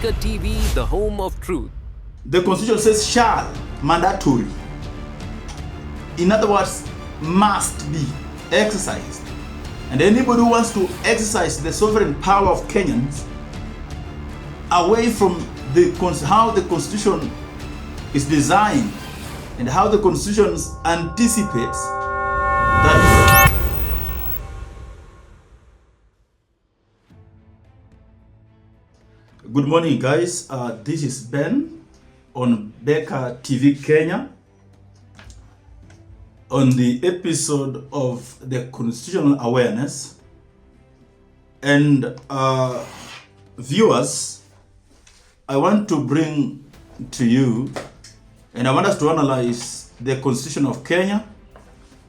Speaker TV, the home of truth. The Constitution says shall, mandatory. In other words, must be exercised. And anybody who wants to exercise the sovereign power of Kenyans away from how the Constitution is designed and how the Constitution anticipates that. Good morning, guys. This is Ben on Beka TV Kenya on the episode of the Constitutional Awareness. And viewers, I want to bring to you, and I want us to analyze the Constitution of Kenya,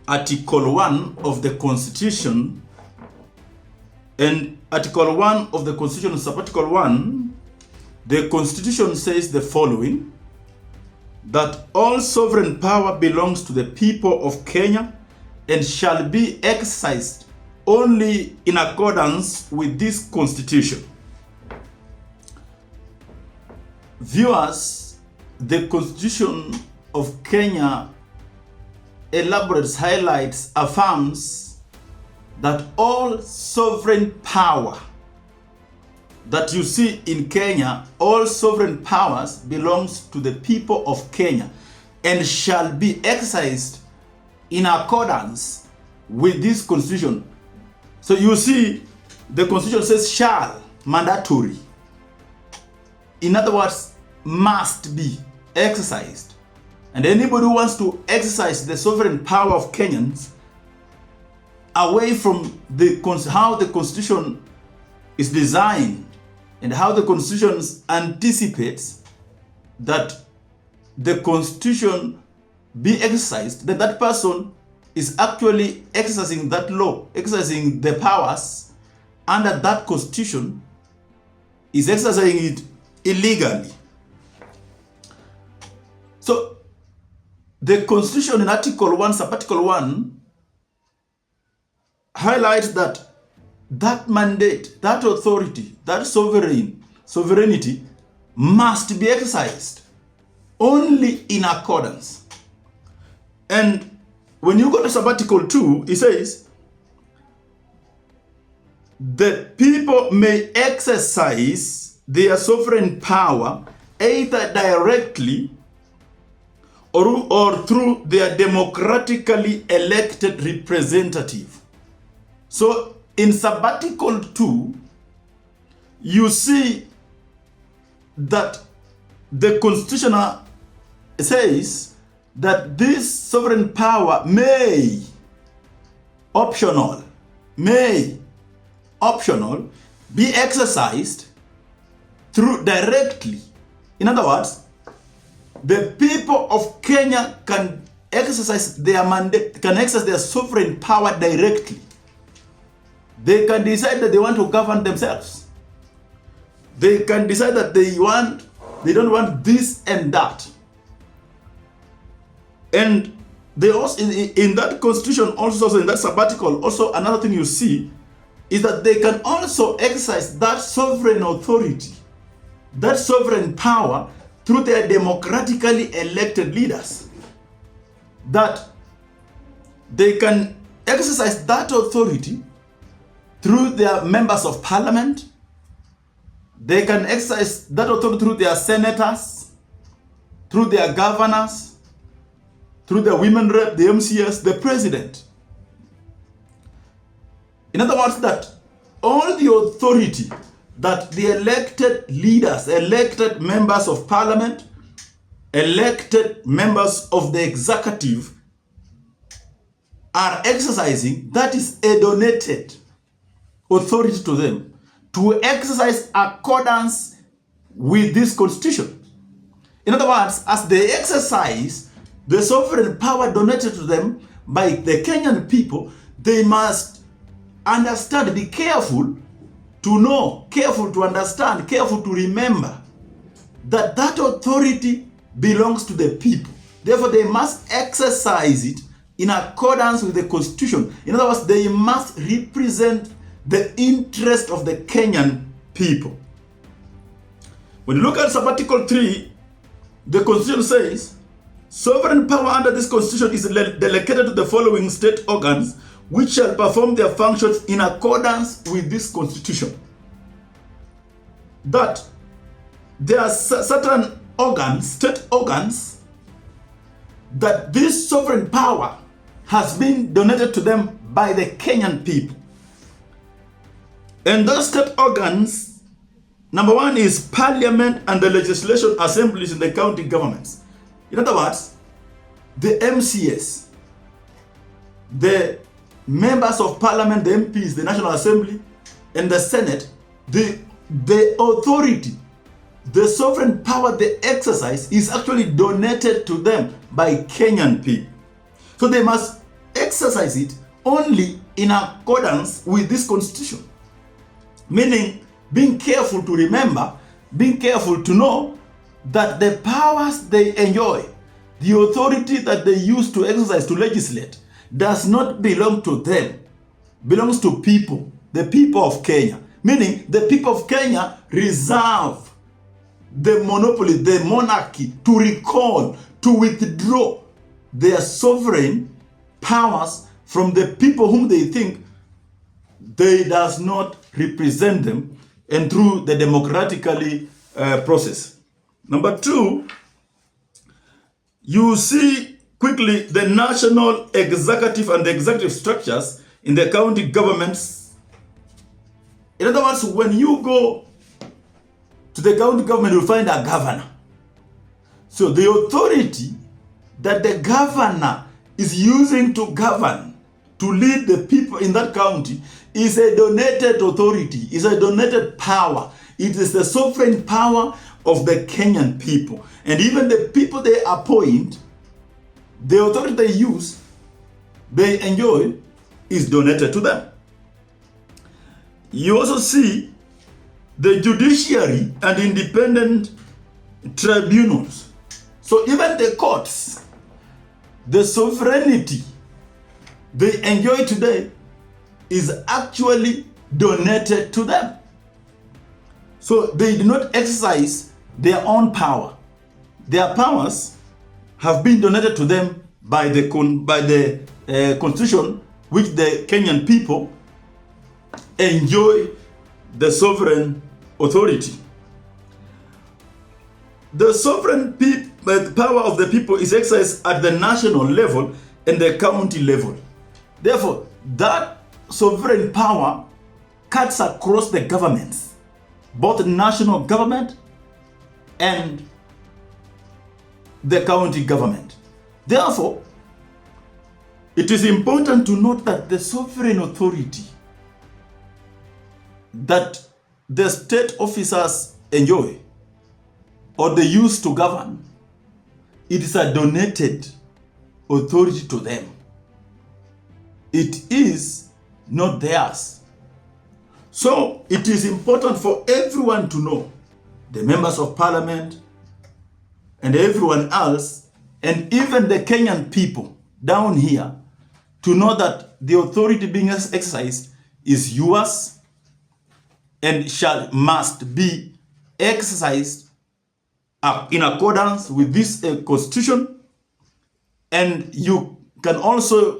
Article 1 of the Constitution. And Article 1 of the Constitution, Sub-Article 1, the Constitution says the following: that all sovereign power belongs to the people of Kenya and shall be exercised only in accordance with this Constitution. Viewers, the Constitution of Kenya elaborates, highlights, affirms that all sovereign power that you see in Kenya, all sovereign powers belongs to the people of Kenya and shall be exercised in accordance with this Constitution. So you see, the Constitution says shall, mandatory. In other words, must be exercised. And anybody who wants to exercise the sovereign power of Kenyans away from how the Constitution is designed and how the Constitution anticipates that the Constitution be exercised, then that person is actually exercising that law, exercising the powers under that Constitution, is exercising it illegally. So the Constitution in Article 1, Sub-Article 1, highlights that mandate, that authority, that sovereignty must be exercised only in accordance. And when you go to Sub-Article 2, it says the people may exercise their sovereign power either directly or through their democratically elected representative. So in Sub-Article 2, you see that the Constitution says that this sovereign power may optional be exercised through directly. In other words, the people of Kenya can exercise their mandate, can exercise their sovereign power directly. They can decide that they want to govern themselves. They can decide that they don't want this and that. And they also, in that Constitution, also in that Sub-Article, also another thing you see is that they can also exercise that sovereign authority, that sovereign power through their democratically elected leaders. That they can exercise that authority through their members of parliament. They can exercise that authority through their senators, through their governors, through the women rep, the MCS, the president. In other words, that all the authority that the elected leaders, elected members of parliament, elected members of the executive are exercising, that is a donated authority to them to exercise accordance with this Constitution. In other words, as they exercise the sovereign power donated to them by the Kenyan people, they must understand, be careful to know, careful to understand, careful to remember that that authority belongs to the people. Therefore, they must exercise it in accordance with the Constitution. In other words, they must represent the interest of the Kenyan people. When you look at Article 3, the Constitution says, sovereign power under this Constitution is delegated to the following state organs, which shall perform their functions in accordance with this Constitution. That there are certain organs, state organs, that this sovereign power has been donated to them by the Kenyan people. And those state organs, number one is Parliament and the legislation assemblies in the county governments. In other words, the MCS, the members of Parliament, the MPs, the National Assembly, and the Senate, the authority, the sovereign power they exercise is actually donated to them by Kenyan people. So they must exercise it only in accordance with this Constitution. Meaning, being careful to remember, being careful to know that the powers they enjoy, the authority that they use to exercise, to legislate, does not belong to them, belongs to people, the people of Kenya. Meaning, the people of Kenya reserve the monopoly, the monarchy, to recall, to withdraw their sovereign powers from the people whom they think they does not represent them, and through the democratically process. Number two, you see quickly the national executive and the executive structures in the county governments. In other words, when you go to the county government, you'll find a governor. So the authority that the governor is using to govern, to lead the people in that county, is a donated authority, is a donated power. It is the sovereign power of the Kenyan people. And even the people they appoint, the authority they use, they enjoy, is donated to them. You also see the judiciary and independent tribunals. So even the courts, the sovereignty they enjoy today is actually donated to them. So they do not exercise their own power. Their powers have been donated to them by the constitution, which the Kenyan people enjoy the sovereign authority. The sovereign power of the people is exercised at the national level and the county level. Therefore, that sovereign power cuts across the governments, both national government and the county government. Therefore, it is important to note that the sovereign authority that the state officers enjoy or they use to govern, it is a donated authority to them. It is not theirs. So it is important for everyone to know, the members of parliament and everyone else, and even the Kenyan people down here, to know that the authority being exercised is yours and must be exercised in accordance with this constitution. And you can also,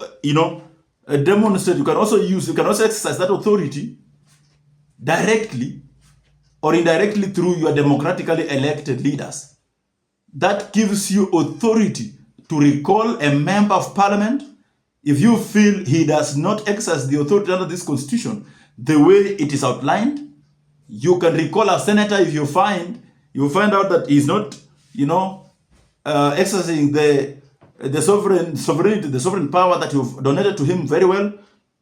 demonstrate, you can also exercise that authority directly or indirectly through your democratically elected leaders. That gives you authority to recall a member of parliament if you feel he does not exercise the authority under this constitution the way it is outlined. You can recall a senator if you find out that he's not, exercising the sovereignty, the sovereign power that you've donated to him very well.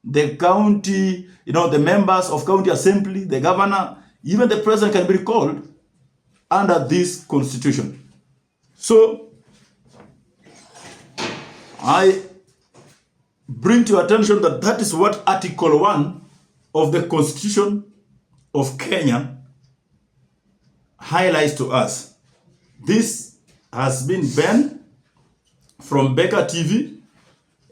The county, the members of county assembly, the governor, even the president can be recalled under this constitution. So I bring to your attention that is what Article 1 of the Constitution of Kenya highlights to us. This has been Ben from Beka TV,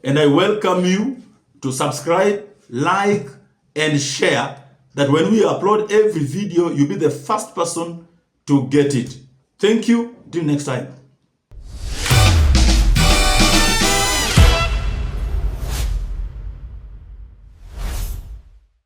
and I welcome you to subscribe, like, and share, that when we upload every video, you'll be the first person to get it. Thank you. Till next time.